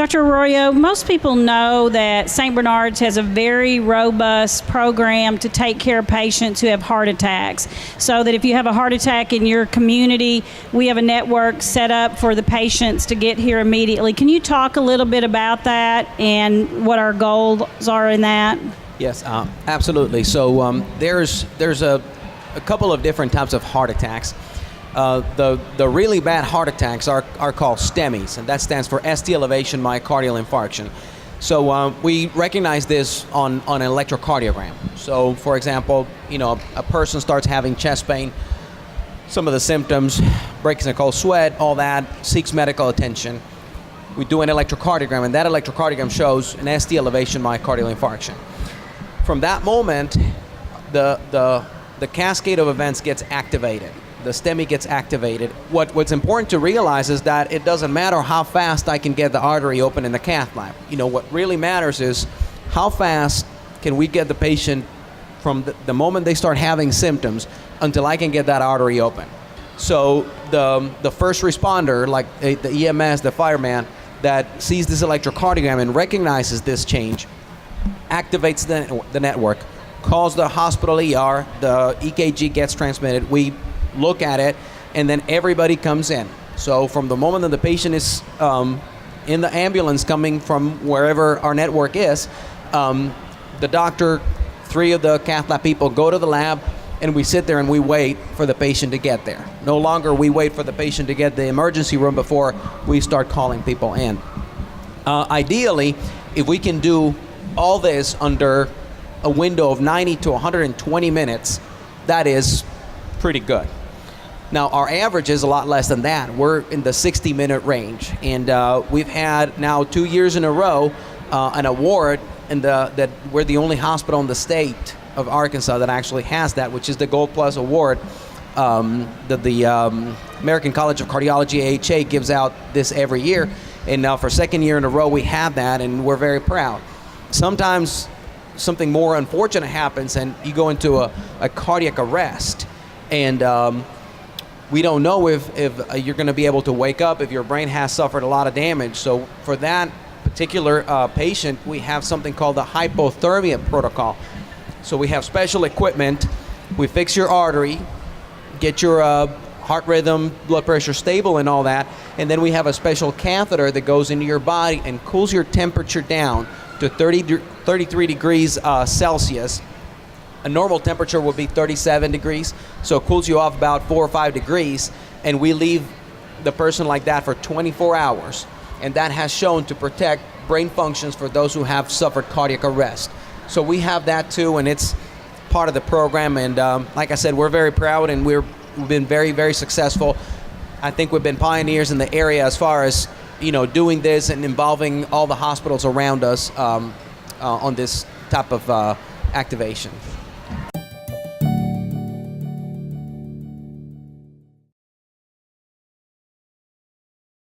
Dr. Arroyo, most people know that St. Bernard's has a very robust program to take care of patients who have heart attacks. So that if you have a heart attack in your community, we have a network set up for the patients to get here immediately. Can you talk a little bit about that and what our goals are in that? Yes, absolutely. So there's a couple of different types of heart attacks. The really bad heart attacks are called STEMIs, and that stands for ST elevation myocardial infarction. So we recognize this on an electrocardiogram. So for example, a person starts having chest pain, some of the symptoms, breaks in a cold sweat, all that, seeks medical attention. We do an electrocardiogram, and that electrocardiogram shows an ST elevation myocardial infarction. From that moment, the cascade of events gets activated. The STEMI gets activated. What's important to realize is that it doesn't matter how fast I can get the artery open in the cath lab. What really matters is how fast can we get the patient from the moment they start having symptoms until I can get that artery open. So the first responder, like the EMS, the fireman, that sees this electrocardiogram and recognizes this change, activates the network, calls the hospital ER, the EKG gets transmitted, we look at it, and then everybody comes in. So from the moment that the patient is in the ambulance coming from wherever our network is, the doctor, 3 of the cath lab people go to the lab, and we sit there and we wait for the patient to get there. No longer we wait for the patient to get the emergency room before we start calling people in. Ideally, if we can do all this under a window of 90 to 120 minutes, that is pretty good. Now, our average is a lot less than that. We're in the 60-minute range, and we've had now 2 years in a row an award that we're the only hospital in the state of Arkansas that actually has that, which is the Gold Plus Award that the American College of Cardiology, AHA, gives out this every year. And now for second year in a row, we have that, and we're very proud. Sometimes something more unfortunate happens, and you go into a cardiac arrest, and we don't know if you're going to be able to wake up, if your brain has suffered a lot of damage. So for that particular patient, we have something called the hypothermia protocol. So we have special equipment. We fix your artery, get your heart rhythm, blood pressure stable and all that, and then we have a special catheter that goes into your body and cools your temperature down to 33 degrees Celsius. A normal temperature would be 37 degrees, so it cools you off about 4 or 5 degrees, and we leave the person like that for 24 hours, and that has shown to protect brain functions for those who have suffered cardiac arrest. So we have that too, and it's part of the program, and like I said, we're very proud, and we've been very, very successful. I think we've been pioneers in the area as far as doing this and involving all the hospitals around us on this type of activation.